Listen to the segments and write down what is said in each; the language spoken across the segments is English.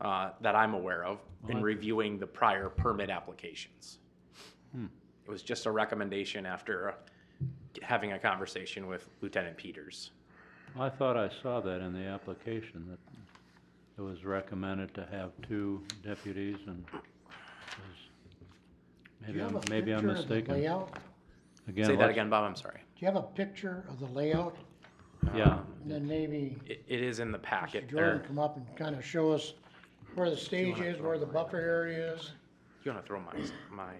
that I'm aware of in reviewing the prior permit applications. It was just a recommendation after having a conversation with Lieutenant Peters. I thought I saw that in the application, that it was recommended to have 2 deputies, and maybe I'm mistaken. Layout? Again, Say that again, Bob, I'm sorry. Do you have a picture of the layout? Yeah, And then maybe It is in the packet Mr. Jordan there. come up and kind of show us where the stage is, where the buffer area is. You want to throw my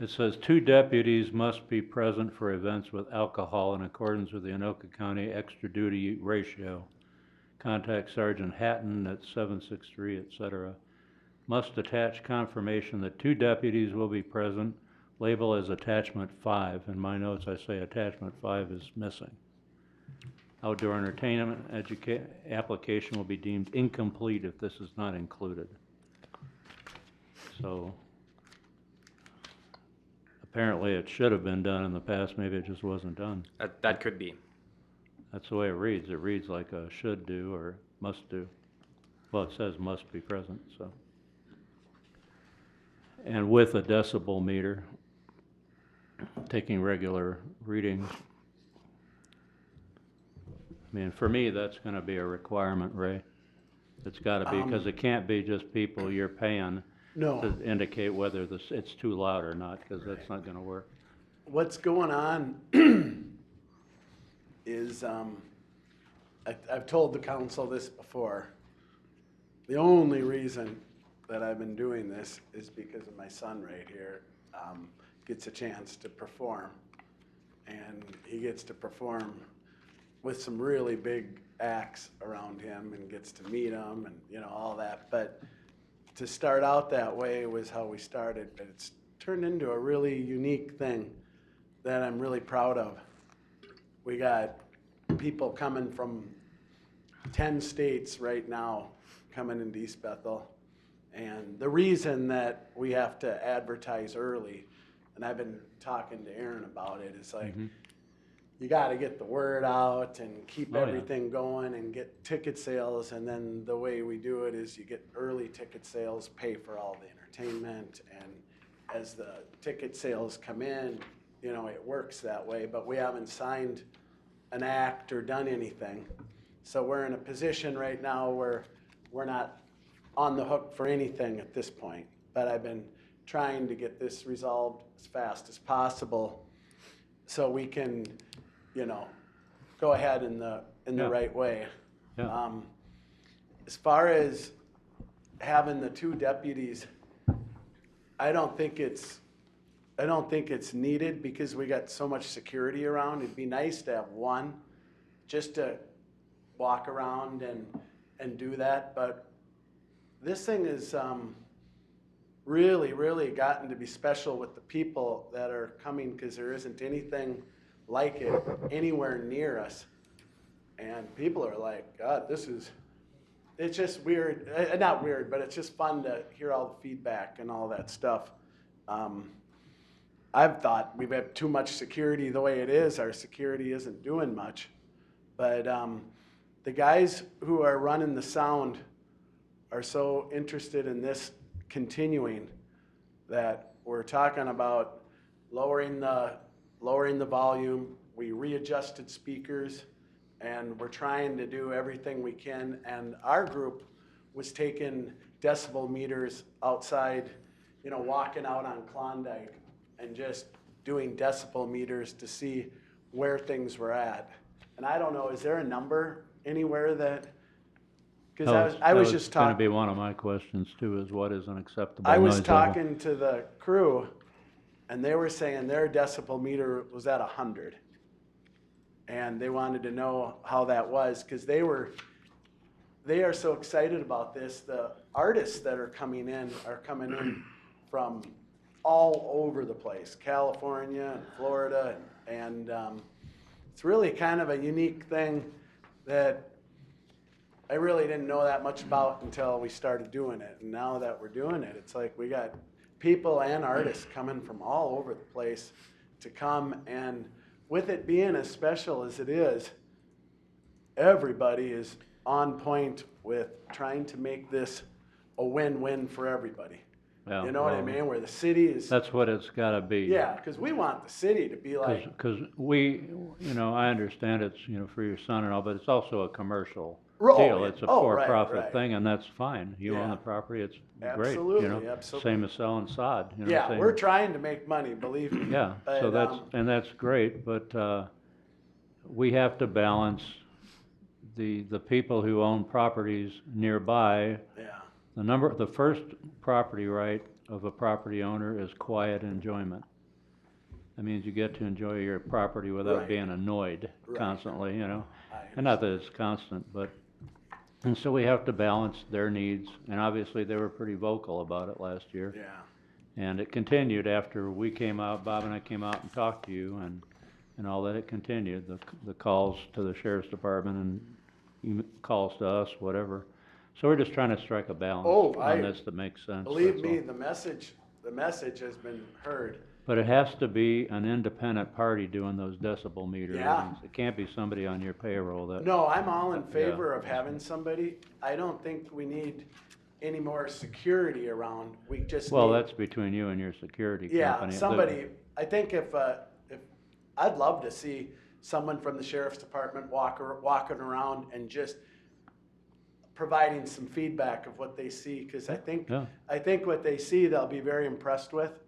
it says 2 deputies must be present for events with alcohol in accordance with the Anoka County extra duty ratio. Contact Sergeant Hatton at 763, etc. Must attach confirmation that 2 deputies will be present. Label as attachment 5. In my notes I say attachment 5 is missing. Outdoor entertainment application will be deemed incomplete if this is not included. So apparently it should have been done in the past, maybe it just wasn't done. that could be. That's the way it reads. It reads like a should do or must do. Well, it says must be present, so. And with a decibel meter, taking regular readings. I mean, for me, that's gonna be a requirement, Ray. It's gotta be, because it can't be just people you're paying No, to indicate whether it's too loud or not, because that's not gonna work. what's going on is, I've told the council this before. The only reason that I've been doing this is because of my son right here, gets a chance to perform. And he gets to perform with some really big acts around him and gets to meet them and, you know, all that. But to start out that way was how we started, but it's turned into a really unique thing that I'm really proud of. We got people coming from 10 states right now coming into East Bethel. And the reason that we have to advertise early, and I've been talking to Aaron about it, is like, you gotta get the word out and keep everything going and get ticket sales. And then the way we do it is you get early ticket sales, pay for all the entertainment. And as the ticket sales come in, you know, it works that way. But we haven't signed an act or done anything. So we're in a position right now where we're not on the hook for anything at this point. But I've been trying to get this resolved as fast as possible so we can, you know, go ahead in the right way. Yeah. As far as having the 2 deputies, I don't think it's needed because we got so much security around. It'd be nice to have 1 just to walk around and do that. But this thing is really, really gotten to be special with the people that are coming, because there isn't anything like it anywhere near us. And people are like, God, it's just weird. Not weird, but it's just fun to hear all the feedback and all that stuff. I've thought we've had too much security the way it is. Our security isn't doing much. But the guys who are running the sound are so interested in this continuing that we're talking about lowering the volume. We readjusted speakers, and we're trying to do everything we can. And our group was taking decibel meters outside, you know, walking out on Klondike and just doing decibel meters to see where things were at. And I don't know, is there a number anywhere that, because I was just talking. Going to be one of my questions too, is what is an acceptable I noise was level? talking to the crew, and they were saying their decibel meter was at 100. And they wanted to know how that was, because they are so excited about this. The artists that are coming in from all over the place, California and Florida, and it's really kind of a unique thing that I really didn't know that much about until we started doing it. And now that we're doing it, it's like we got people and artists coming from all over the place to come. And with it being as special as it is, everybody is on point with trying to make this a win-win for everybody. Yeah, You know what I well, mean? Where the city is, That's what it's gotta be. yeah, because we want the city to be like, Because we, I understand it's, for your son and all, but it's also a commercial Oh, deal. yeah. It's a Oh, right, for-profit right. thing, and that's fine. You own Yeah. the property, it's great, Absolutely, absolutely. Same as selling sod, yeah, same. we're trying to make money, believe me. Yeah, so But, that's great, but, we have to balance the people who own properties nearby. yeah, The first property right of a property owner is quiet enjoyment. That means you get to enjoy your property without Right. being annoyed Right. constantly, I And not that it's constant, and so we have to balance their needs, and obviously they were pretty vocal about it last year. yeah, And it continued after we came out, Bob and I came out and talked to you and all that, it continued, the calls to the sheriff's department and calls to us, whatever. So we're just trying to strike a balance Oh, on this that makes sense. believe that's me, all. the message has been heard. But it has to be an independent party doing those decibel meter Yeah. readings. It can't be somebody on your payroll that. No, I'm all in favor of having somebody. I don't think we need any more security around. We just Well, need, that's between you and your security yeah, company. somebody. I think if I'd love to see someone from the sheriff's department walking around and just providing some feedback of what they see, because I think Yeah. what they see they'll be very impressed with.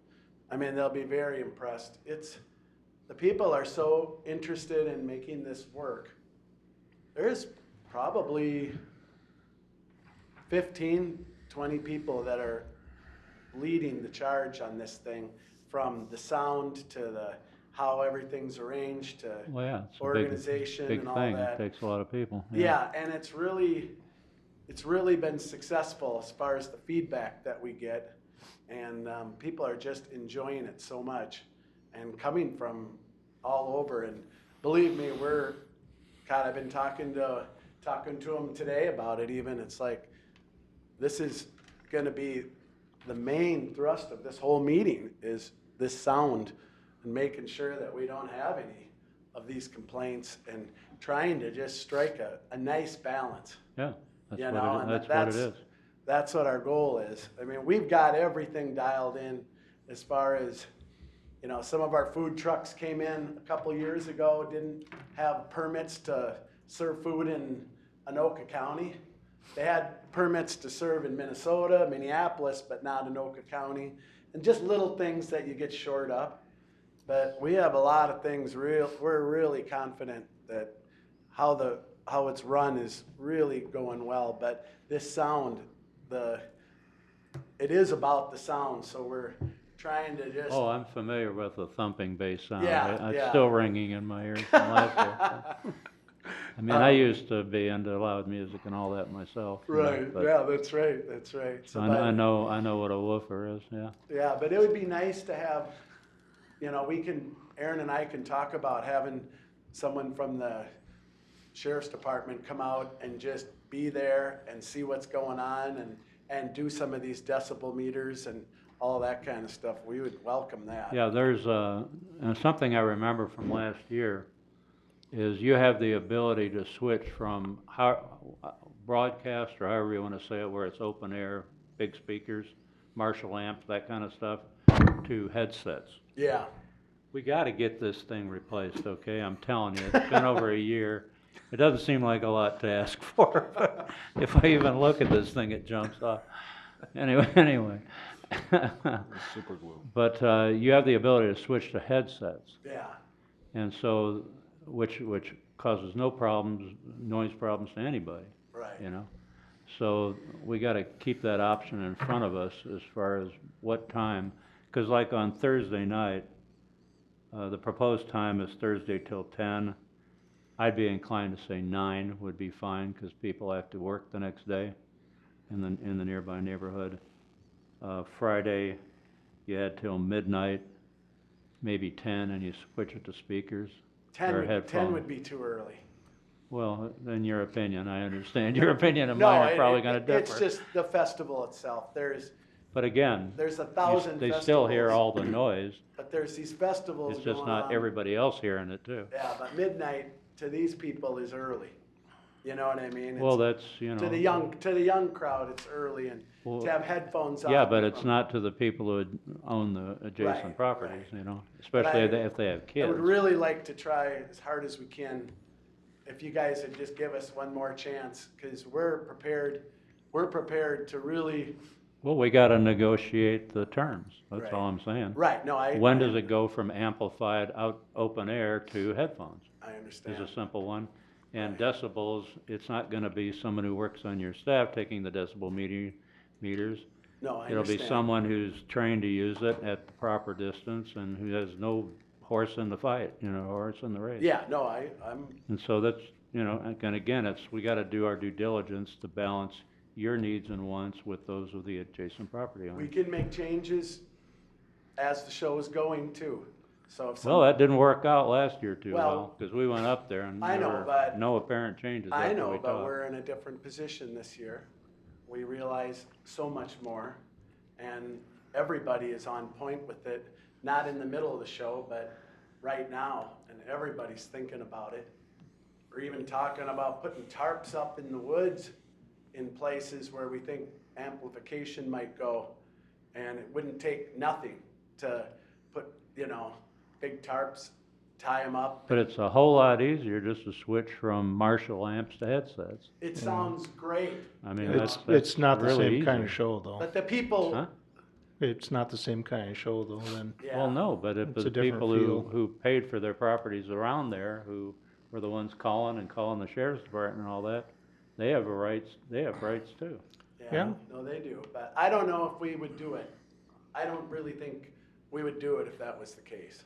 I mean, they'll be very impressed. The people are so interested in making this work. There's probably 15, 20 people that are leading the charge on this thing, from the sound to how everything's arranged to Well, yeah, it's a organization big and all thing. that. It takes a lot of people. Yeah, and it's really been successful as far as the feedback that we get, and people are just enjoying it so much, and coming from all over. And believe me, I've been talking to them today about it. Even it's like this is going to be the main thrust of this whole meeting is this sound and making sure that we don't have any of these complaints and trying to just strike a nice balance. Yeah, that's You what know, it, and that's what it is. That's what our goal is. I mean, we've got everything dialed in as far as, some of our food trucks came in a couple years ago, didn't have permits to serve food in Anoka County. They had permits to serve in Minnesota, Minneapolis, but not in Anoka County. And just little things that you get shored up. But we have a lot of things we're really confident that how it's run is really going well. But this sound, it is about the sound, so we're trying to just. Oh, I'm familiar with the thumping bass sound. Yeah, It's yeah. still ringing in my ears from last year. I mean, I used to be into loud music and all that myself. Right, but yeah, that's right, that's right. So, I know what a woofer is, yeah. yeah, but it would be nice to have, Aaron and I can talk about having someone from the sheriff's department come out and just be there and see what's going on and do some of these decibel meters and all that kind of stuff. We would welcome that. Yeah, there's and something I remember from last year is you have the ability to switch from broadcast, or however you want to say it, where it's open air, big speakers, Marshall amps, that kind of stuff, to headsets. Yeah, We got to get this thing replaced, okay? I'm telling you, it's been over a year. It doesn't seem like a lot to ask for, but if I even look at this thing, it jumps off. Anyway. Super glue. But you have the ability to switch to headsets, yeah, and so which causes no noise problems to anybody, right. So we got to keep that option in front of us as far as what time, because like on Thursday night, the proposed time is Thursday till 10. I'd be inclined to say 9 would be fine, because people have to work the next day in the nearby neighborhood. Friday, you had till midnight, maybe 10, and you switch it to speakers or 10 headphones. would be too early. Well, in your opinion, I understand. Your opinion and mine are probably going to differ. It's just the festival itself. But again, There's 1,000 they still hear festivals, all the noise. but there's these festivals It's just going not on. everybody else hearing it too. Yeah, but midnight to these people is early. You know what I mean? Well, It's- that's, you To the know, young crowd, it's early, and Well, to have headphones on. yeah, but it's from- not to the people who own the adjacent Right, properties, right. you know, But especially I- if they have I kids. would really like to try as hard as we can, if you guys would just give us one more chance, because we're prepared to really, Well, we gotta negotiate the terms, that's all I'm saying. right, no, When does it go from amplified open air to headphones? I Is understand. a simple one. And decibels, it's not gonna be someone who works on your staff taking the decibel meters. No, I It'll be understand. someone who's trained to use it at the proper distance and who has no horse in the fight, you know, horse in the race. Yeah, no, I'm, And so that's, you know, and again, we gotta do our due diligence to balance your needs and wants with those of the adjacent property we owners. can make changes as the show is going too. So if Well, some, that didn't work out last year too Well, well, cause we went up there and I there know, were but- no apparent changes I after know, we but talked. we're in a different position this year. We realize so much more, and everybody is on point with it, not in the middle of the show, but right now, and everybody's thinking about it. We're even talking about putting tarps up in the woods in places where we think amplification might go, and it wouldn't take nothing to put, you know, big tarps, tie them up. But it's a whole lot easier just to switch from Marshall amps to headsets. It sounds great, I mean, It's, that's it's not the really same kind easy. of show though. but the people, Huh? It's not the same kind of show though then. yeah. Well, no, but if It's the a different people feel. who paid for their properties around there, who were the ones calling the sheriff's department and all that, they have rights too. Yeah. No, they do, but I don't know if we would do it. I don't really think we would do it if that was the case.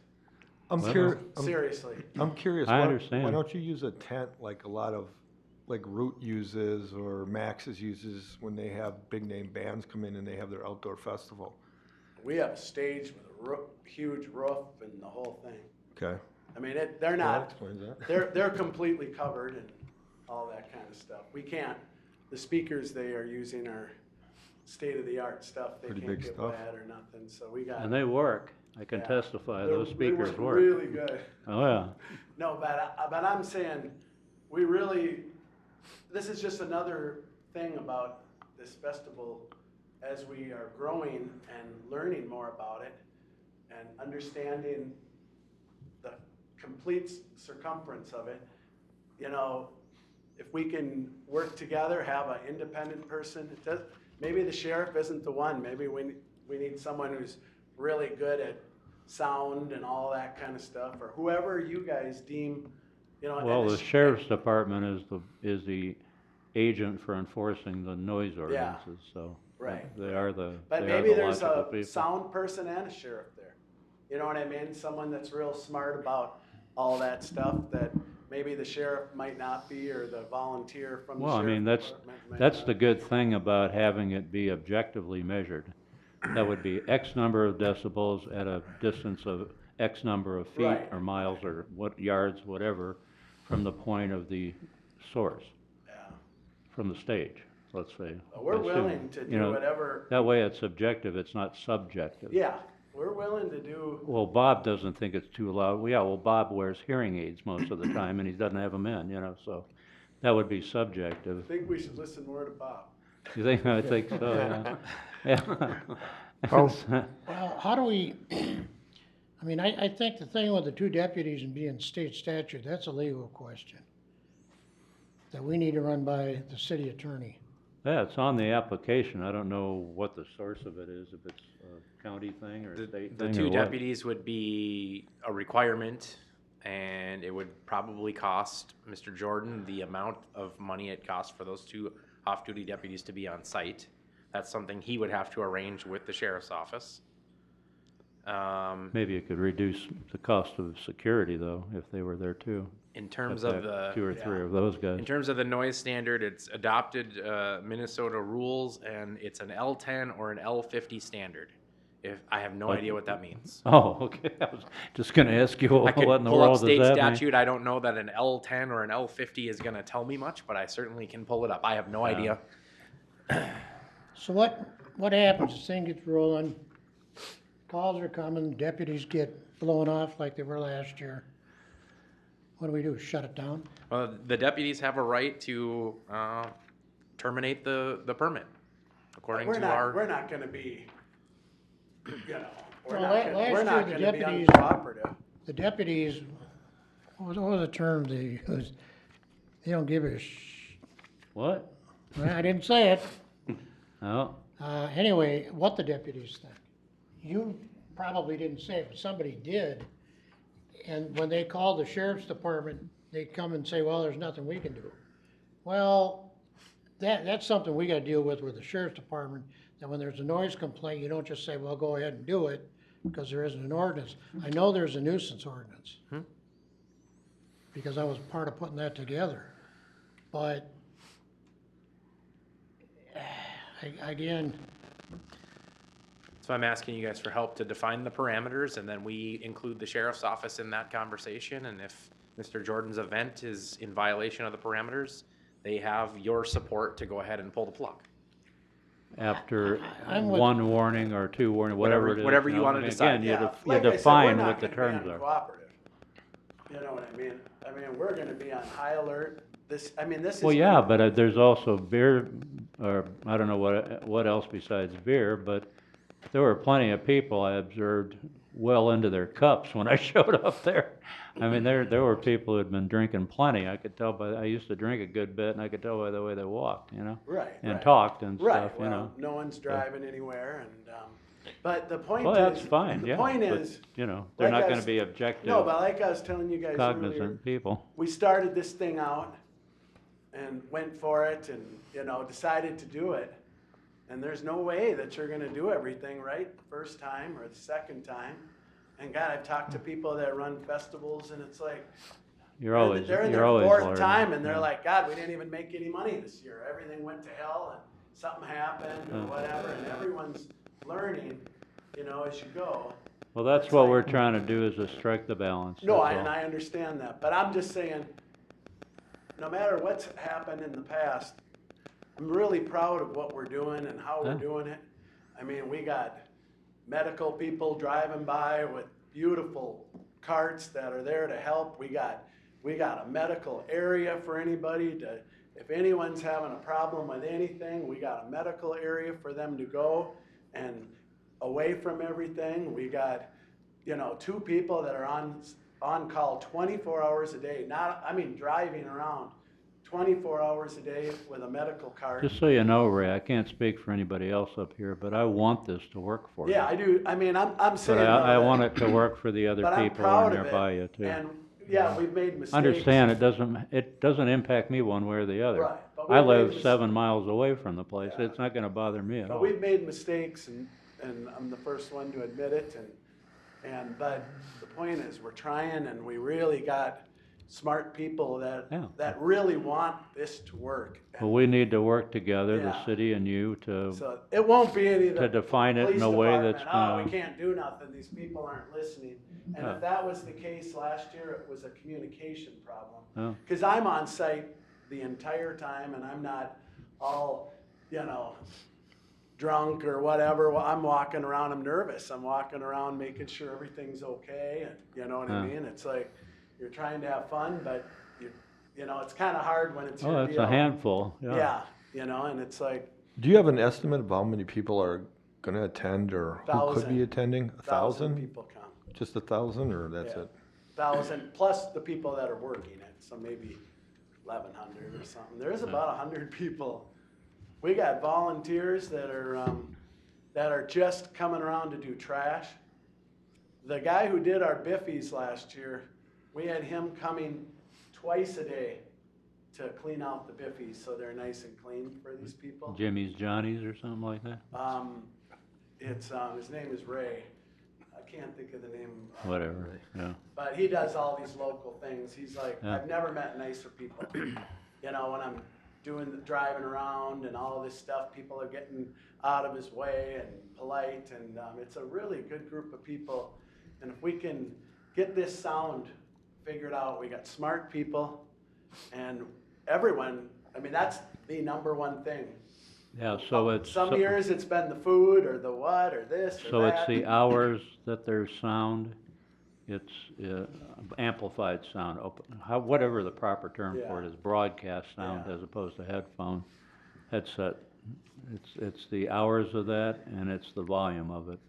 I'm Well, curious, Seriously. I'm curious, I why understand. don't you use a tent like a lot of, like Root uses or Max's uses when they have big name bands come in and they have their outdoor festival? We have a stage with a huge roof and the whole thing. Okay. I mean, they're Well, that not, explains that. they're completely covered and all that kind of stuff. We can't, the speakers they are using are state-of-the-art stuff. They Pretty can't big get stuff. bad or nothing, so we got. And they work, I can Yeah. testify, They're- those they speakers work. Really good. Oh, yeah. No, but I'm saying, this is just another thing about this festival as we are growing and learning more about it and understanding the complete circumference of it. You know, if we can work together, have an independent person, maybe the sheriff isn't the one, maybe we need someone who's really good at sound and all that kind of stuff, or whoever you guys deem, you know. Well, and the it's- sheriff's department is the agent for enforcing the noise ordinances, so. Right. They are the But they are maybe the there's logical a people. sound person and a sheriff there. You know what I mean? Someone that's real smart about all that stuff that maybe the sheriff might not be, or the volunteer from the Well, I mean, sheriff's department might that's not. the good thing about having it be objectively measured. That would be X number of decibels at a distance of X number of feet Right. or miles or what yards, whatever, from the point of the source, Yeah. from the stage, let's say. But we're Assume, willing to you do know, whatever, That way it's subjective, it's not subjective. yeah, we're willing to do, Well, Bob doesn't think it's too loud. Well, yeah, well, Bob wears hearing aids most of the time and he doesn't have them in, you know, so that would be I subjective. think we should listen more to Bob. You think, I think so, yeah. Yeah. Oh. Well, how do we, I mean, I think the thing with the two deputies and being state statute, that's a legal question that we need to run by the city attorney. Yeah, it's on the application. I don't know what the source of it is, if it's a county thing or a state The thing or two what. deputies would be a requirement, and it would probably cost Mr. Jordan the amount of money it costs for those two off-duty deputies to be on site. That's something he would have to arrange with the sheriff's office. Maybe it could reduce the cost of security though, if they were there too. In terms Have of to have the, two or three of those guys. in terms of the noise standard, it's adopted Minnesota rules, and it's an L10 or an L50 standard. If I have no What? idea what that means. Oh, okay. I was just gonna ask you, I what could in the pull world up does state that mean? statute. I don't know that an L10 or an L50 is going to tell me much, but I certainly can pull it up. I have no idea. So what happens, this thing gets rolling, calls are coming, deputies get blown off like they were last year. What do we do, shut it down? Well, the deputies have a right to, terminate the permit, according We're to not, our. we're not gonna be, we're Well, not gonna, last we're year not the gonna be deputies- uncooperative. The deputies, what was the term they used? They don't give a What? well, I didn't say it. Oh, Anyway, what the deputies think. You probably didn't say it, but somebody did. And when they called the sheriff's department, they'd come and say, well, there's nothing we can do. Well, that's something we gotta deal with the sheriff's department, that when there's a noise complaint, you don't just say, well, go ahead and do it, because there isn't an ordinance. I know there's a nuisance ordinance. Because I was part of putting that together. But, again, So I'm asking you guys for help to define the parameters, and then we include the sheriff's office in that conversation, and if Mr. Jordan's event is in violation of the parameters, they have your support to go ahead and pull the plug. after I'm with- one warning or two warning, whatever it is. Whatever you know, wanna and decide. Again, Yeah, you like I said, we're define not what the gonna be terms are. uncooperative. You know what I mean? I mean, we're gonna be on high alert. This is. Well, yeah, gonna- but there's also beer, or I don't know what else besides beer, but there were plenty of people I observed well into their cups when I showed up there. I mean, there were people who had been drinking plenty. I could tell I used to drink a good bit, and I could tell by the way they walked, you know? Right, And right. talked and Right, stuff, you well, know? no one's driving anywhere and, but the point is. Well, that's fine, yeah. The point but, is, you know, they're like not I gonna s- be objective, no, but like I was telling you guys earlier, cognizant people. we started this thing out and went for it and, decided to do it. And there's no way that you're gonna do everything right the first time or the second time. And God, I've talked to people that run festivals and it's like, You're always, they're in you're their always fourth learning. time and they're yeah. like, God, we didn't even make any money this year. Everything went to hell and something happened or Yeah. whatever. And everyone's learning, as you go. Well, that's It's what like- we're trying to do, is to strike the balance. No, that's and all. I understand that, but I'm just saying, no matter what's happened in the past, I'm really proud of what we're doing and how we're Yeah. doing it. I mean, we got medical people driving by with beautiful carts that are there to help. We got a medical area for anybody to, if anyone's having a problem with anything, we got a medical area for them to go and away from everything. We got, 2 people that are on call 24 hours a day, driving around 24 hours a day with a medical cart. Just so you know, Ray, I can't speak for anybody else up here, but I want this to work for you. Yeah, I do. I mean, I'm But saying. I though, want that- it to work for the other but I'm people who proud are of it, nearby you too. And, yeah, we've made mistakes. Understand, it doesn't impact me one way or the other. Right, but I we've made live mis- 7 miles away from the place, Yeah. it's not gonna bother me at But all. we've made mistakes and I'm the first one to admit it but the point is, we're trying and we really got smart people Yeah. that really want this to work. But we need to work together, the Yeah. city and you, to, So it won't be any of the to define it in police a way department, that's oh, gonna, we can't do nothing, these people aren't listening. And Yeah. if that was the case last year, it was a communication problem. Yeah. Cause I'm on site the entire time and I'm not all, drunk or whatever. Well, I'm walking around, I'm nervous. I'm walking around making sure everything's okay and you know what I Yeah. mean? It's like, you're trying to have fun, but it's kinda hard when it's your oh, it's deal. a handful, yeah. Yeah, and it's like, Do you have an estimate of how many people are gonna attend or who could 1,000. be attending? 1,000 1,000? people come. Just 1,000, or that's Yeah. it? 1,000 plus the people that are working it, so maybe 1,100 or something. There's about 100 people. We got volunteers that are just coming around to do trash. The guy who did our biffies last year, we had him coming twice a day to clean out the biffies so they're nice and clean for these people. Jimmy's, Johnny's or something like that, His name is Ray. I can't think of the name. whatever, yeah. But he does all these local things. He's like, Yeah. I've never met nicer people. When I'm driving around and all this stuff, people are getting out of his way and polite, and it's a really good group of people. And if we can get this sound figured out, we got smart people, and everyone. I mean, that's the number one thing. Yeah, so it's, Some years it's been the food or the what or this or so it's that. the hours that there's sound It's amplified sound, whatever the proper term for it Yeah. is, broadcast sound Yeah. as opposed to headset. It's the hours of that and it's the volume of it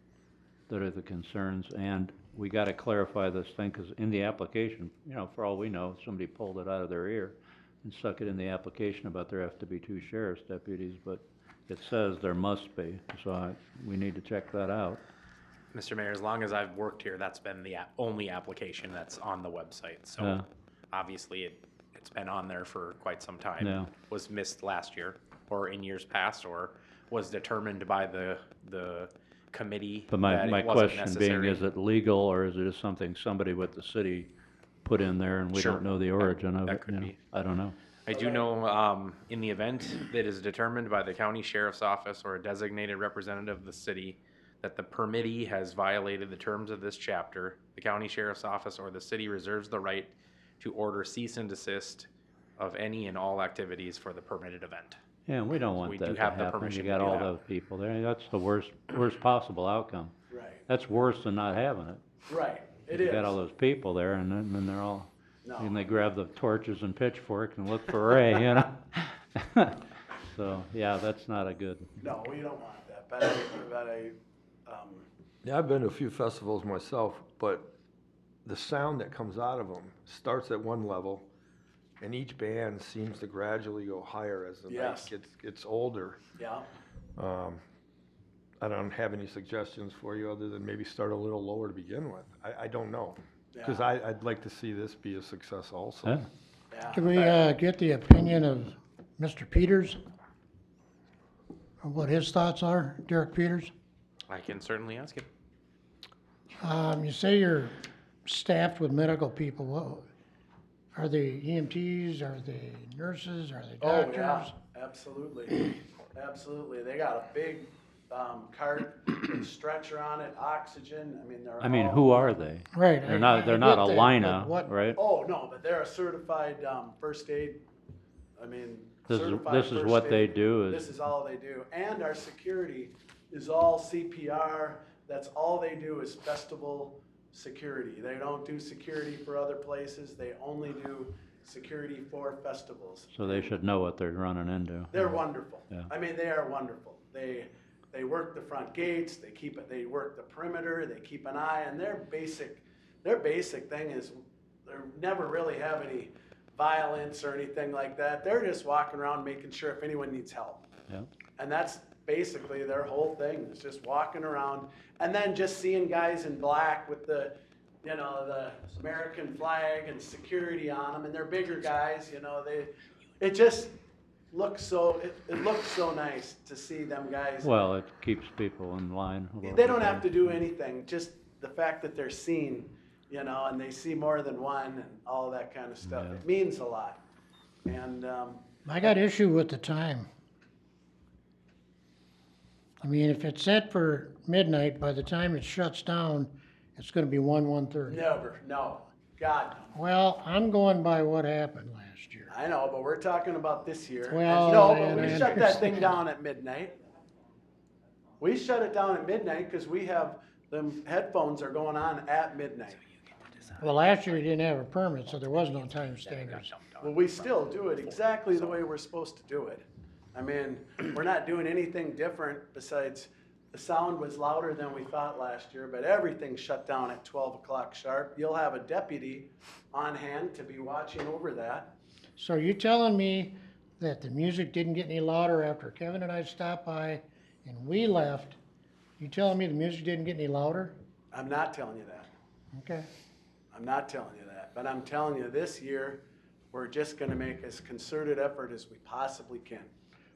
that are the concerns. And we gotta clarify this thing, 'cause in the application, you know, for all we know, somebody pulled it out of their ear and stuck it in the application about there have to be 2 sheriff's deputies, but it says there must be, so we need to check that out. Mr. Mayor, as long as I've worked here, that's been the only application that's on the website. So Yeah. obviously it's been on there for quite some time. Yeah. Was missed last year or in years past, or was determined by the committee But that my it wasn't question being, necessary. is it legal, or is it just something somebody with the city put in there and we Sure. don't know the origin of That it? could you know? be. I don't know. I do know, in the event that is determined by the county sheriff's office or a designated representative of the city that the permittee has violated the terms of this chapter, the county sheriff's office or the city reserves the right to order cease and desist of any and all activities for the permitted event. Yeah, we don't we want do that to have the happen. You permission got to do all that. those people there. That's the worst possible outcome. Right, That's worse than not having it. right, it You is. got all those people there and then they're all, and No, they grab the torches and pitchforks and look for Ray, you know? So, yeah, that's not a good, no, we don't want that, Yeah, I've been to a few festivals myself, but the sound that comes out of them starts at one level, and each band seems to gradually go higher as the night Yes. gets older. yeah, I don't have any suggestions for you other than maybe start a little lower to begin with. I don't know, because yeah, I'd like to see this be a success also. yeah. yeah. Can we, get the opinion of Mr. Peters? Of what his thoughts are, Derek Peters? I can certainly ask him. You say you're staffed with medical people, what, are they EMTs, are they nurses, are they Oh, doctors? yeah, absolutely, absolutely. They got a big, cart, with a stretcher on it, oxygen, I mean, they're I mean, all- who are they? Right. They're I not get a that, but Lina, what- right? Oh, no, but they're a certified, first aid, I mean, This certified is first what they aid. do This is, is all they do, and our security is all CPR, that's all they do is festival security. They don't do security for other places, they only do security for festivals. so they should know what they're running into. They're wonderful. Yeah. I mean, they are wonderful. They work the front gates, they work the perimeter, they keep an eye, and their basic thing is, they never really have any violence or anything like that. They're just walking around making sure if anyone needs help. Yeah. And that's basically their whole thing, is just walking around, and then just seeing guys in black with the American flag and security on them, and they're bigger guys, it just looks so, it looks so nice to see them guys. Well, it keeps people in line. a little They bit don't have there. to do anything, just the fact that they're seen, and they see more than one and all that kind of stuff. Yeah. It means a lot. And, I got issue with the time. I mean, if it's set for midnight, by the time it shuts down, it's gonna be 1:30. never, no, God, no. Well, I'm going by what happened last year. I know, but we're talking about this year. Well, No, but and we I shut that thing understand. down at midnight. We shut it down at midnight because we have, them headphones are going on at midnight. Well, last year you didn't have a permit, so there was no time standards. Well, we still do it exactly the way we're supposed to do it. I mean, we're not doing anything different besides the sound was louder than we thought last year, but everything shut down at 12 o'clock sharp. You'll have a deputy on hand to be watching over that. So you telling me that the music didn't get any louder after Kevin and I stopped by and we left? You telling me the music didn't get any louder? I'm not telling you that. Okay. I'm not telling you that, but I'm telling you this year, we're just gonna make as concerted effort as we possibly can.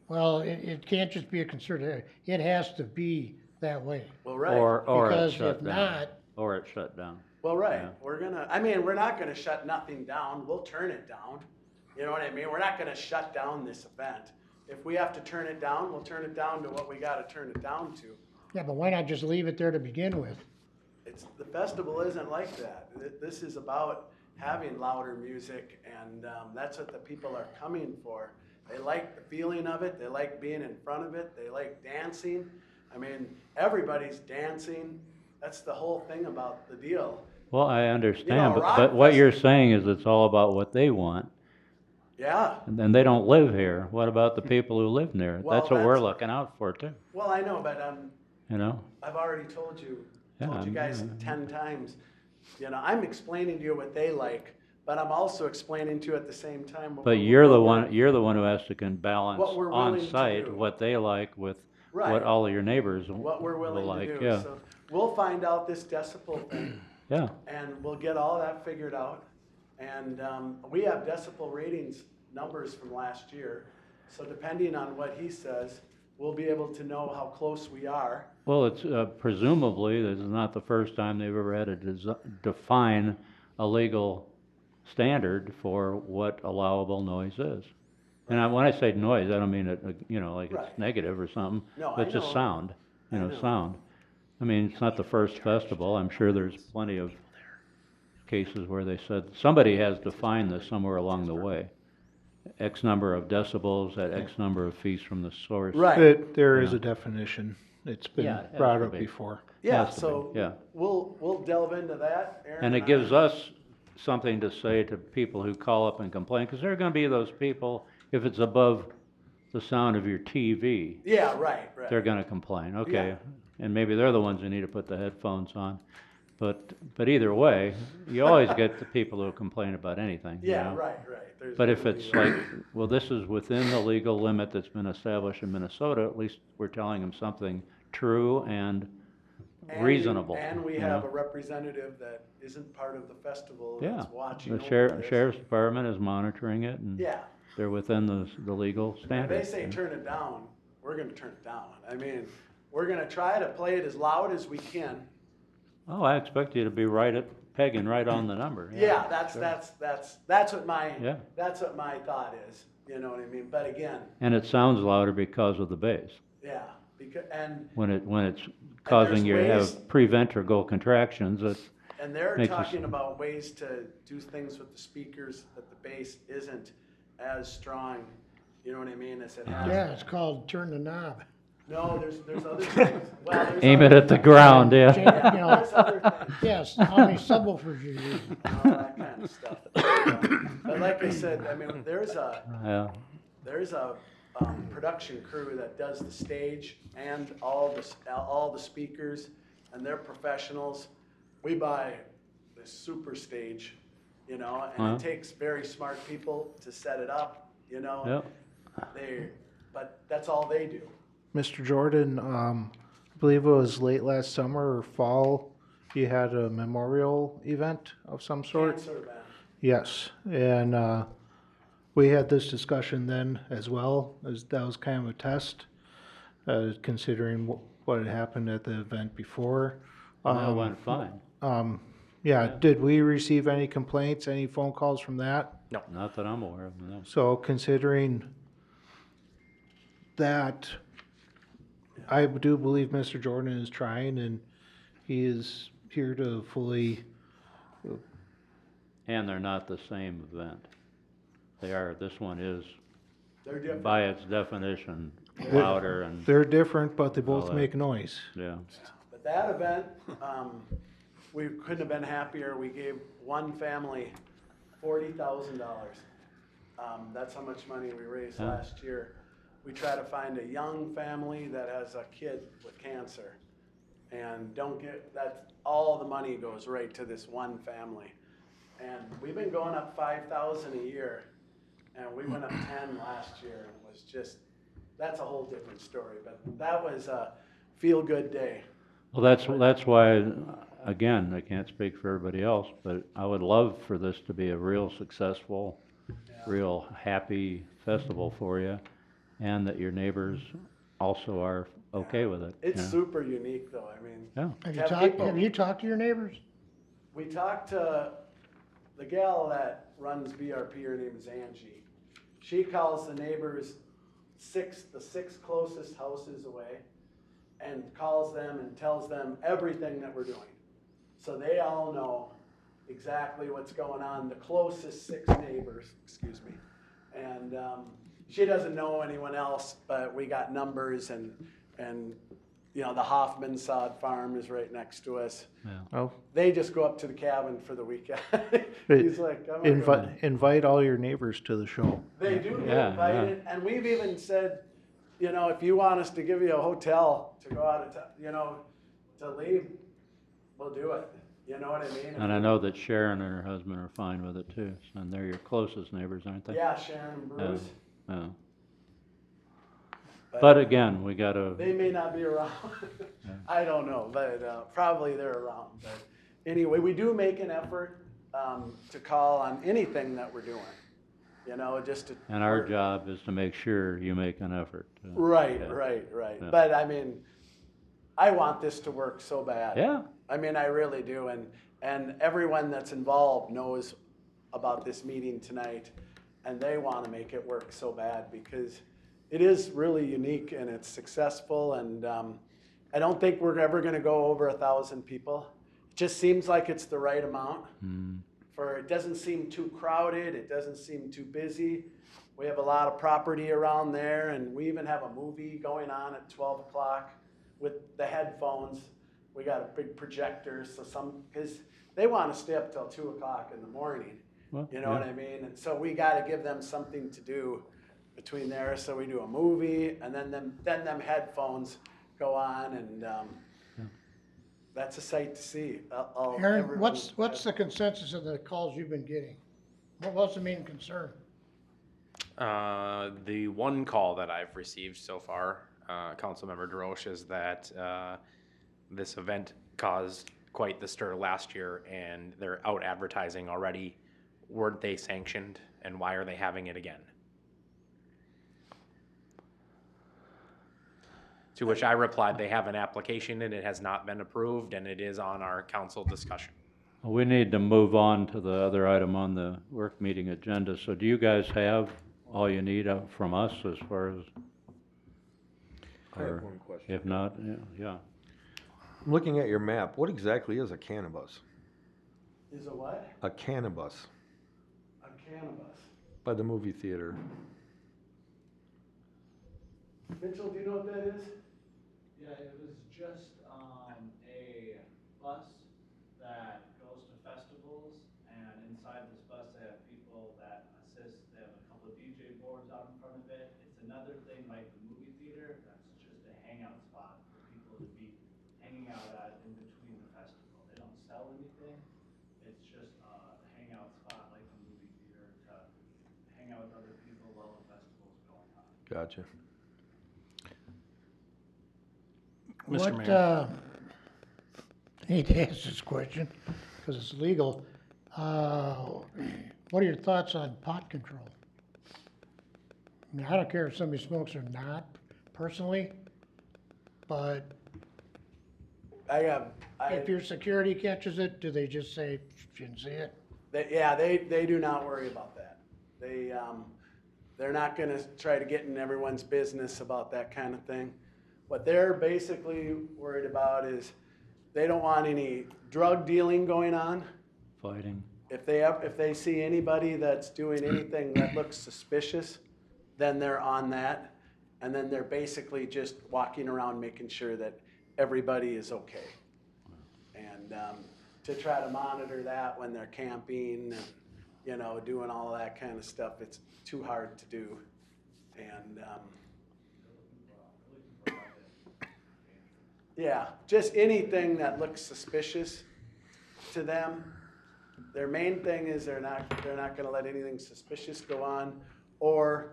Well, it can't just be a concerted area. It has to be that way. Well, right. Or it Because shut if down. not, Or it shut down. Well, right. Yeah. We're not gonna shut nothing down. We'll turn it down. You know what I mean? We're not gonna shut down this event. If we have to turn it down, we'll turn it down to what we gotta turn it down to. yeah, but why not just leave it there to begin with? The festival isn't like that. This is about having louder music, and that's what the people are coming for. They like the feeling of it, they like being in front of it, they like dancing. I mean, everybody's dancing. That's the whole thing about the deal. Well, I understand, a rock but what you're festival- saying is it's all about what they want, Yeah, and they don't live here. What about the people who live near? Well, That's what we're that's- looking out for too, well, I know, but, you know? I've already told you Yeah, guys 10 times, I'm explaining to you what they like, but I'm also explaining to you at the same time. But you're the one who has to can balance What we're willing to on-site do. what they like with Right. what all of your neighbors What we're will willing like, to do. yeah, So we'll find out this decibel thing, yeah. and we'll get all that figured out. And we have decibel ratings numbers from last year, so depending on what he says, we'll be able to know how close we are. Well, it's presumably, this is not the first time they've ever had to define a legal standard for what allowable noise is. And when I say noise, I don't mean it, like Right. it's negative or something. No, But I just know. sound, I know. sound. I mean, it's not the first festival. I'm sure there's plenty of cases where they said, somebody has defined this somewhere along the way. X number of decibels at X number of feet from the source. Right. There is Yeah. a definition. It's Yeah, been it has brought to up be. before. Yeah, Has to be, so yeah. we'll delve into that, Aaron. And it I. gives us something to say to people who call up and complain, because there are gonna be those people, if it's above the sound of your TV, Yeah, right. they're gonna complain, okay. Yeah. And maybe they're the ones who need to put the headphones on. But either way, you always get the people who complain about anything, you Yeah, know? right. There's But if really it's right. like, well, this is within the legal limit that's been established in Minnesota, at least we're telling them something true and reasonable. And we you have know? a representative that isn't part of the festival Yeah, that's watching the over this. sheriff's department is monitoring it, and Yeah, they're within the legal if they standards. say you know? turn it down, we're gonna turn it down. I mean, we're gonna try to play it as loud as we can. Oh, I expect you to be pegging right on the number. Yeah, that's what Yeah. that's what my thought is, you know what I mean? But again, And it sounds louder because of the bass. yeah, and When it's causing you to ways- have preventricle contractions, they're makes us- talking about ways to do things with the speakers that the bass isn't as strong, you know what I mean, as it has. Yeah, it's called turn the knob. No, there's other things. Well, there's aim it other at the things. ground, yeah. Yeah, You know. there's other things, Yes, how many subwoofers you use. all that kind of stuff. But like I said, I mean, there's a production crew that does the stage and all the speakers, and they're professionals. We buy this super stage, and Uh-huh. it takes very smart people to set it up, Yep. But that's all they do. Mr. Jordan, I believe it was late last summer or fall, you had a memorial event of some sort? Cancer event. Yes, and we had this discussion then as well, as that was kind of a test, considering what had happened at the event before. That went fine. Yeah, did we receive any complaints, any phone calls from that? Not that I'm aware of, no. So considering that, I do believe Mr. Jordan is trying, and he is here to fully, And they're not the same event. This one is, They're different. by its definition, louder and, they're different, but they All both that. make noise. yeah. But that event, we couldn't have been happier. We gave one family $40,000. That's how much money we raised Yeah. last year. We try to find a young family that has a kid with cancer. And all the money goes right to this one family. And we've been going up 5,000 a year. And we went up 10 last year. It was just, that's a whole different story. But that was a feel-good day. Well, that's why, again, I can't speak for everybody else, but I would love for this to be a real successful, real happy festival for you, and that your neighbors also are okay with it. It's you know? super unique, though. I mean, Yeah, Have you talked to your neighbors? we talked to the gal that runs BRP. Her name is Angie. She calls the neighbors the six closest houses away, and calls them and tells them everything that we're doing. So they all know exactly what's going on, the closest 6 neighbors, excuse me. And she doesn't know anyone else, but we got numbers, and you know, the Hoffman sod farm is right next to us. Oh, They just go up to the cabin for the weekend. But He's like, I'm gonna go. invite all your neighbors to the show. They do get Yeah, invited, and we've even said, you know, if you want us to give you a hotel to go out of town, you know, to leave, we'll do it. You know what I mean? And I know that Sharon and her husband are fine with it too, and they're your closest neighbors, aren't they? Yeah, Sharon and Bruce. Yeah. But again, we gotta, They may not be around. I don't know, but probably they're around. But anyway, we do make an effort to call on anything that we're doing. You know, just to. and our job is to make sure you make an effort. Right, Yeah. right. Yeah. But I mean, I want this to work so bad. Yeah, I mean, I really do, and everyone that's involved knows about this meeting tonight, and they want to make it work so bad because it is really unique and it's successful, and I don't think we're ever going to go over 1,000 people. It just seems like it's the right amount. It doesn't seem too crowded, it doesn't seem too busy. We have a lot of property around there, and we even have a movie going on at 12 o'clock with the headphones. We got a big projector, so because they want to stay up till 2 o'clock in the morning. well, You know what I mean? And so we got to give them something to do between there. So we do a movie, and then them headphones go on, and that's a sight to see. Aaron, what's the consensus of the calls you've been getting? What's the main concern? The one call that I've received so far, Councilmember DeRoche, is that this event caused quite the stir last year, and they're out advertising already. Weren't they sanctioned, and why are they having it again? To which I replied, they have an application and it has not been approved, and it is on our council discussion. we need to move on to the other item on the work meeting agenda. So do you guys have all you need from us as far as, I have or one question. if not, yeah. I'm looking at your map. What exactly is a cannabis? Is a what? A cannabis A cannabis. by the movie theater. Mitchell, do you know what that is? Yeah, it was just a bus that goes to festivals, and inside this bus they have people that assist. They have a couple of DJ boards out in front of it. It's another thing like the movie theater. That's just a hangout spot for people to be hanging out at in between the festival. They don't sell anything. It's just a hangout spot like the movie theater to hang out with other people while the festival's going on. Gotcha. Mr. Mayor. I hate to ask this question, because it's legal. What are your thoughts on pot control? I mean, I don't care if somebody smokes or not, personally, but if your security catches it, do they just say, shouldn't see it? They do not worry about that. They're not gonna try to get in everyone's business about that kind of thing. What they're basically worried about is they don't want any drug dealing going on. Fighting. If they see anybody that's doing anything that looks suspicious, then they're on that. And then they're basically just walking around making sure that everybody is okay. And to try to monitor that when they're camping and, you know, doing all of that kind of stuff, it's too hard to do. And yeah, just anything that looks suspicious to them. Their main thing is they're not gonna let anything suspicious go on, or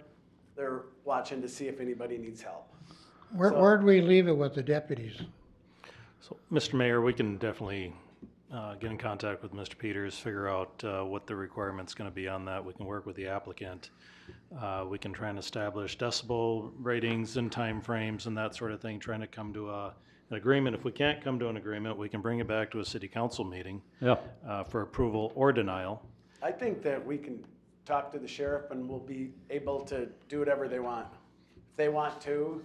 they're watching to see if anybody needs help. Where'd we leave it with the deputies? So, Mr. Mayor, we can definitely get in contact with Mr. Peters, figure out what the requirement's gonna be on that. We can work with the applicant. We can try and establish decibel ratings and timeframes and that sort of thing, trying to come to an agreement. If we can't come to an agreement, we can bring it back to a city council meeting Yeah, for approval or denial. I think that we can talk to the sheriff and we'll be able to do whatever they want. If they want 2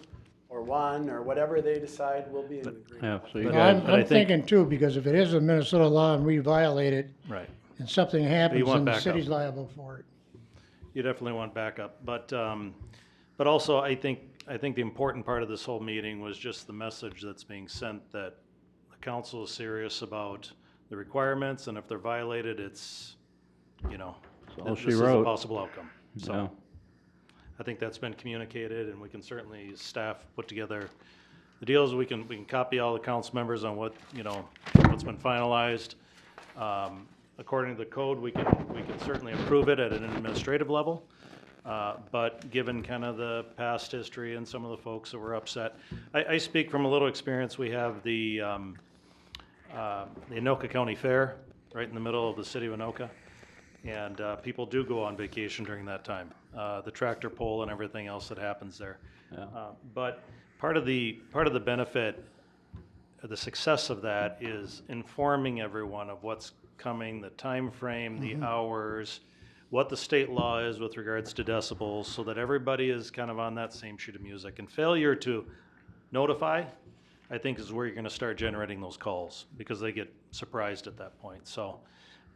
or 1 or whatever they decide, we'll be in agreement. yeah, so you But guys, I I'm think- thinking too, because if it is a Minnesota law and we violate it Right. and something happens, want then the backup. city's liable for it. You definitely want backup, but But also, I think the important part of this whole meeting was just the message that's being sent that the council is serious about the requirements, and if they're violated, it's, you know, That's all this she is a wrote. possible outcome. Yeah. So I think that's been communicated, and we can certainly, staff, put together the deals. We can copy all the council members on what, you know, what's been finalized. According to the code, we can certainly approve it at an administrative level. But given kind of the past history and some of the folks that were upset, I speak from a little experience. We have the Anoka County Fair right in the middle of the city of Anoka. And people do go on vacation during that time, the tractor pull and everything else that happens there. Yeah. But part of the benefit, the success of that is informing everyone of what's coming, the time frame, the hours, what the state law is with regards to decibels, so that everybody is kind of on that same sheet of music. And failure to notify, I think, is where you're going to start generating those calls, because they get surprised at that point. So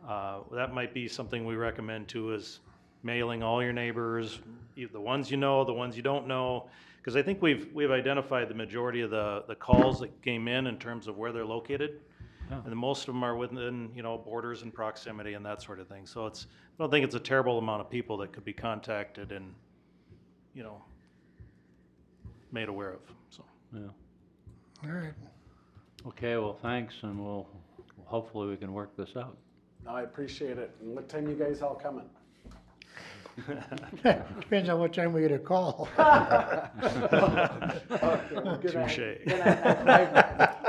that might be something we recommend too, is mailing all your neighbors, the ones you know, the ones you don't know, because I think we've identified the majority of the calls that came in terms of where they're located. Yeah. And most of them are within, you know, borders and proximity and that sort of thing. So I don't think it's a terrible amount of people that could be contacted and, you know, made aware of, so. Yeah. All right. Okay, well, thanks, and hopefully we can work this out. No, I appreciate it. And what time you guys all coming? Depends on what time we get a call. Good night. Touche. Good night.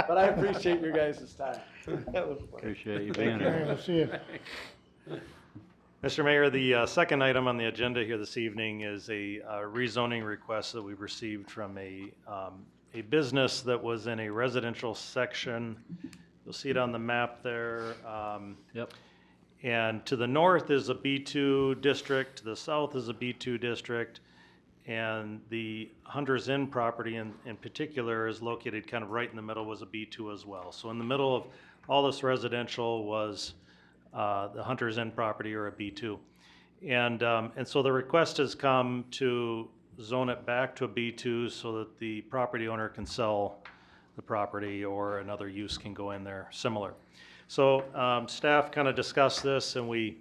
But I appreciate your guys' time. That was fun. Appreciate you being All right, here. we'll see you. Mr. Mayor, the second item on the agenda here this evening is a rezoning request that we've received from a business that was in a residential section. You'll see it on the map there. Yep. And to the north is a B2 district, to the south is a B2 district, and the Hunter's Inn property in particular is located kind of right in the middle, was a B2 as well. So in the middle of all this residential was the Hunter's Inn property, or a B2. And so the request has come to zone it back to a B2 so that the property owner can sell the property, or another use can go in there similar. So staff kind of discussed this, and we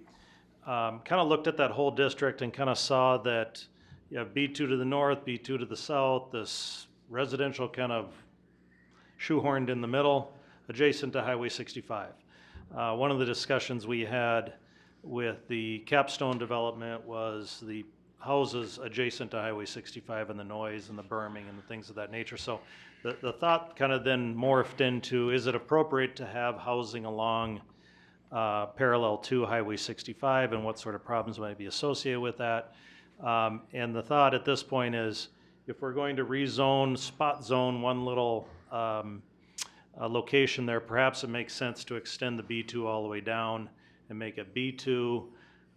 kind of looked at that whole district and kind of saw that you have B2 to the north, B2 to the south, this residential kind of shoehorned in the middle, adjacent to Highway 65. One of the discussions we had with the Capstone development was the houses adjacent to Highway 65 and the noise and the berming and the things of that nature. So the thought kind of then morphed into, is it appropriate to have housing along parallel to Highway 65, and what sort of problems might be associated with that? And the thought at this point is, if we're going to rezone, spot zone one little location there, perhaps it makes sense to extend the B2 all the way down and make it B2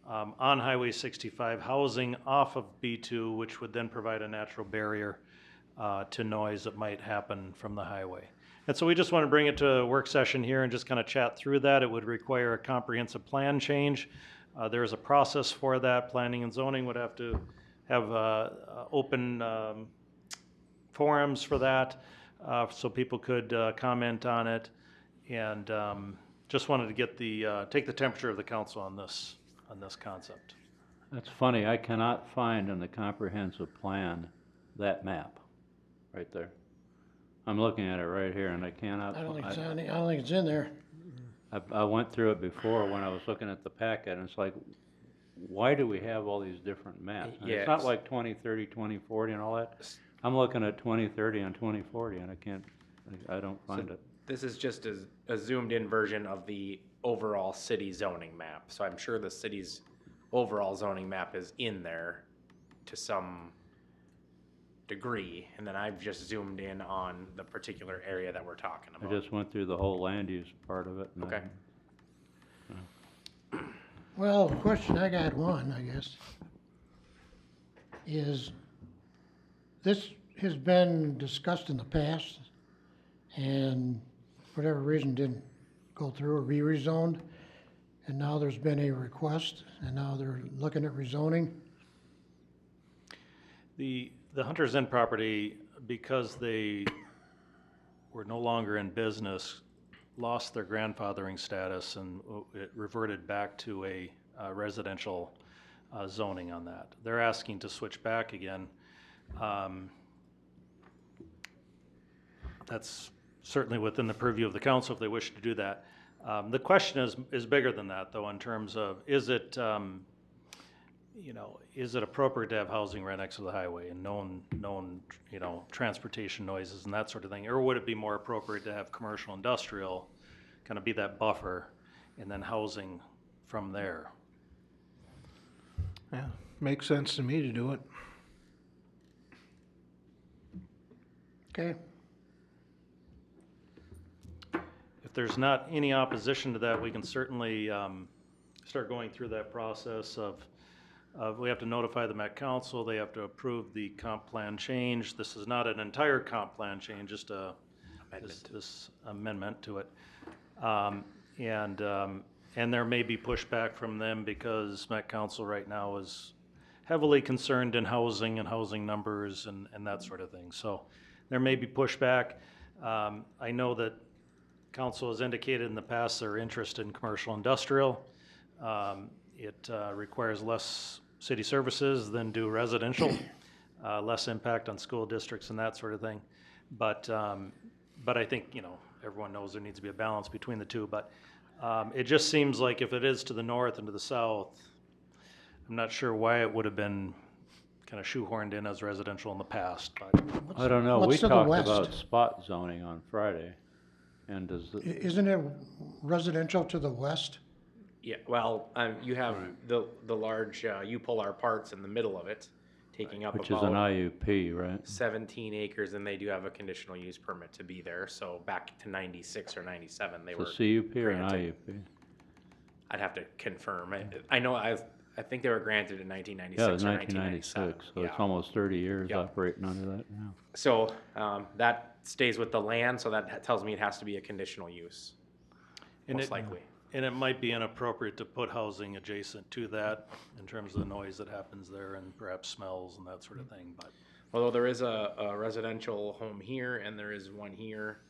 on Highway 65, housing off of B2, which would then provide a natural barrier to noise that might happen from the highway. And so we just want to bring it to a work session here and just kind of chat through that. It would require a comprehensive plan change. There is a process for that. Planning and zoning would have to have open forums for that, so people could comment on it. And just wanted to get take the temperature of the council on this concept. That's funny, I cannot find in the comprehensive plan that map right there. I'm looking at it right here, and I cannot. I don't think it's in there. I went through it before when I was looking at the packet, and it's like, why do we have all these different maps? And it's not Yes. like 2030, 2040 and all that. I'm looking at 2030 and 2040, and I don't find it. This is just a zoomed in version of the overall city zoning map. So I'm sure the city's overall zoning map is in there to some degree. And then I've just zoomed in on the particular area that we're talking I about. just went through the whole land use part of it. And Okay. Well, the question I got, I guess, is this has been discussed in the past, and for whatever reason didn't go through or be rezoned, and now there's been a request, and now they're looking at rezoning. The Hunter's Inn property, because they were no longer in business, lost their grandfathering status, and it reverted back to a residential zoning on that. They're asking to switch back again. That's certainly within the purview of the council if they wish to do that. The question is bigger than that, though, in terms of, is it, is it appropriate to have housing right next to the highway and known, transportation noises and that sort of thing? Or would it be more appropriate to have commercial industrial kind of be that buffer and then housing from there? Yeah, makes sense to me to do it. Okay, If there's not any opposition to that, we can certainly start going through that process of, we have to notify the Met Council, they have to approve the comp plan change. This is not an entire comp plan change, just this amendment to it. And there may be pushback from them because Met Council right now is heavily concerned in housing and housing numbers and that sort of thing. So there may be pushback. I know that council has indicated in the past their interest in commercial industrial. It requires less city services than do residential, less impact on school districts and that sort of thing. But I think, everyone knows there needs to be a balance between the two. But it just seems like if it is to the north and to the south, I'm not sure why it would have been kind of shoehorned in as residential in the past. But I don't know, we what's to the talked west? about spot zoning on Friday, and Isn't it residential to the west? Yeah, well, you have the large, U-Polar parts in the middle of it, taking up which is an about IUP, right? 17 acres, and they do have a conditional use permit to be there. So back to 96 or 97, they were It's a CUP or an granted. IUP? I'd have to confirm. I know I think they were granted in 1996 Yeah, it was or 1996, so Yeah. it's almost 30 years Yep. operating under that now. So that stays with the land, so that tells me it has to be a conditional use, And most it- likely. And it might be inappropriate to put housing adjacent to that in terms of the noise that happens there and perhaps smells and that sort of thing, but. Although there is a residential home here and there is one here,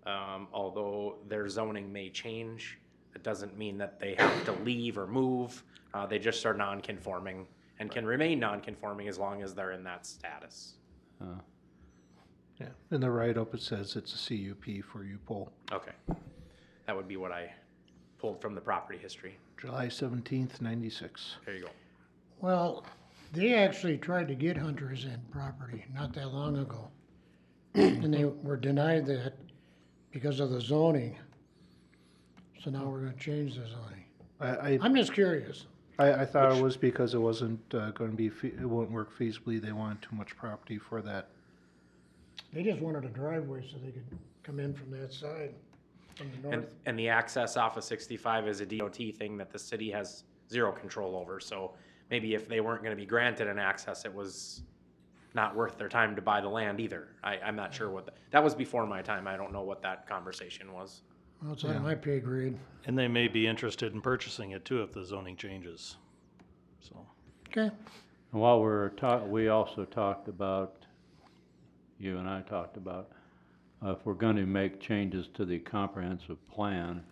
although their zoning may change, it doesn't mean that they have to leave or move. They just are non-conforming and can remain non-conforming as long as they're in that status. Yeah, in the write-up, it says it's a CUP for U-Pole. Okay. That would be what I pulled from the property history. July 17th, 96. There you go. Well, they actually tried to get Hunter's Inn property not that long ago. And they were denied that because of the zoning. So now we're gonna change the zoning. I'm just curious. I thought it was because it wasn't gonna be, it wouldn't work feasibly, they wanted too much property for that. They just wanted a driveway so they could come in from that side, from the north. And the access off of 65 is a DOT thing that the city has zero control over. So maybe if they weren't gonna be granted an access, it was not worth their time to buy the land either. I'm not sure what, that was before my time. I don't know what that conversation was. Well, it's out of my pay grade. And they may be interested in purchasing it too if the zoning changes, so. Okay, And while we also talked about, you and I talked about, if we're going to make changes to the comprehensive plan,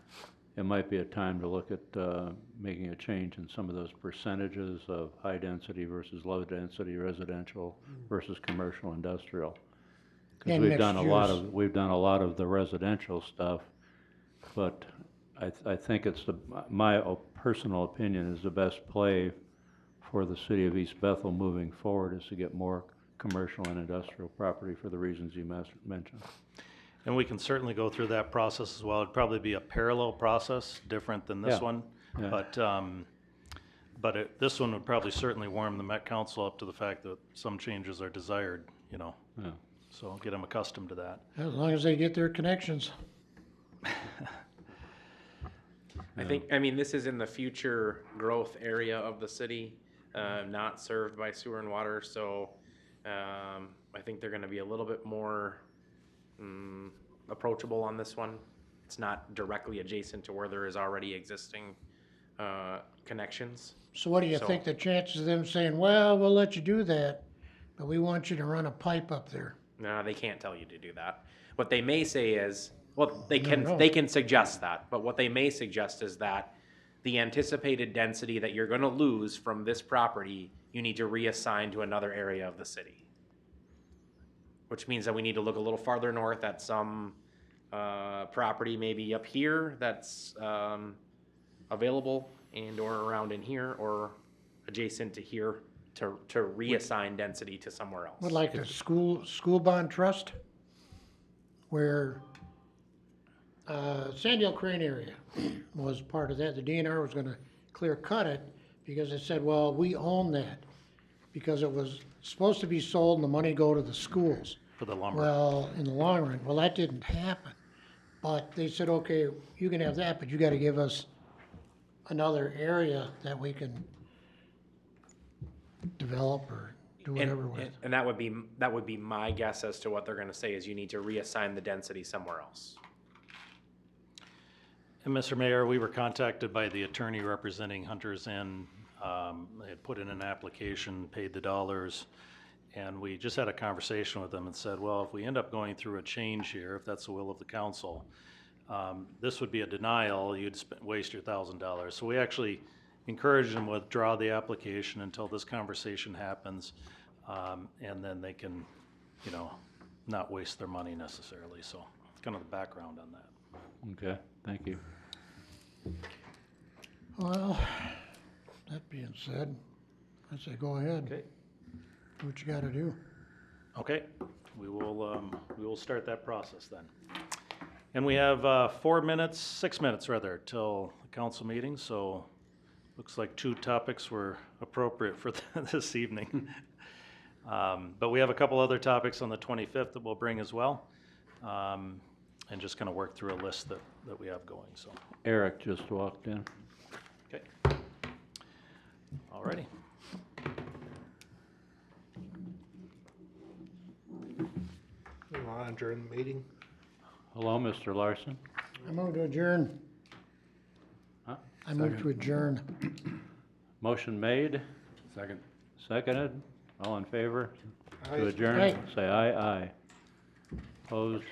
it might be a time to look at making a change in some of those percentages of high density versus low density residential versus commercial industrial. Because And we've done a mixed lot use. of, we've done a lot of the residential stuff, but I think it's my personal opinion is the best play for the city of East Bethel moving forward is to get more commercial and industrial property for the reasons you mentioned. And we can certainly go through that process as well. It'd probably be a parallel process, different than this Yeah. one. Yeah. But this one would probably certainly warm the Met Council up to the fact that some changes are desired, Yeah. so get them accustomed to that. as long as they get their connections. I mean, this is in the future growth area of the city, not served by sewer and water, so I think they're gonna be a little bit more approachable on this one. It's not directly adjacent to where there is already existing connections. So what do you So- think the chances of them saying, well, we'll let you do that, but we want you to run a pipe up there. No, they can't tell you to do that. What they may say is, well, No. they can suggest that, but what they may suggest is that the anticipated density that you're gonna lose from this property, you need to reassign to another area of the city. Which means that we need to look a little farther north at some, property maybe up here that's, available and or around in here or adjacent to here to reassign density to somewhere else. Would like the school bond trust, where, Sandhill Crane area was part of that. The DNR was gonna clear cut it because it said, well, we own that. Because it was supposed to be sold and the money go to the schools. For the lumber. Well, in the long run, well, that didn't happen. But they said, okay, you can have that, but you gotta give us another area that we can develop or do whatever with. And that would be my guess as to what they're gonna say is you need to reassign the density somewhere else. And Mr. Mayor, we were contacted by the attorney representing Hunters Inn. They had put in an application, paid the dollars, and we just had a conversation with them and said, well, if we end up going through a change here, if that's the will of the council, this would be a denial, you'd waste your $1,000. So we actually encourage them to withdraw the application until this conversation happens, and then they can, not waste their money necessarily. So it's kind of the background on that. Okay, thank you. Well, that being said, I say go ahead. Okay. Do what you gotta do. Okay, we will start that process then. And we have 6 minutes rather, till the council meeting, so looks like 2 topics were appropriate for this evening. But we have a couple other topics on the 25th that we'll bring as well, and just kind of work through a list that we have going, so. Eric just walked in. Okay. Alrighty. We want to adjourn the meeting? Hello, Mr. Larson. I move to adjourn. Huh? I move to adjourn. Motion made, Second. seconded, all in favor? Aye. To adjourn, Aye. say aye, aye. Opposed?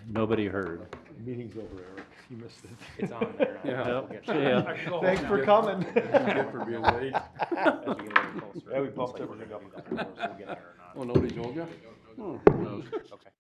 Nobody heard. Meeting's over, Eric. You missed it. It's on there. Yep, see ya. Thanks for coming. Good for being late. Yeah, we bumped everything up. We'll get there or not. Oh, nobody told you? Okay.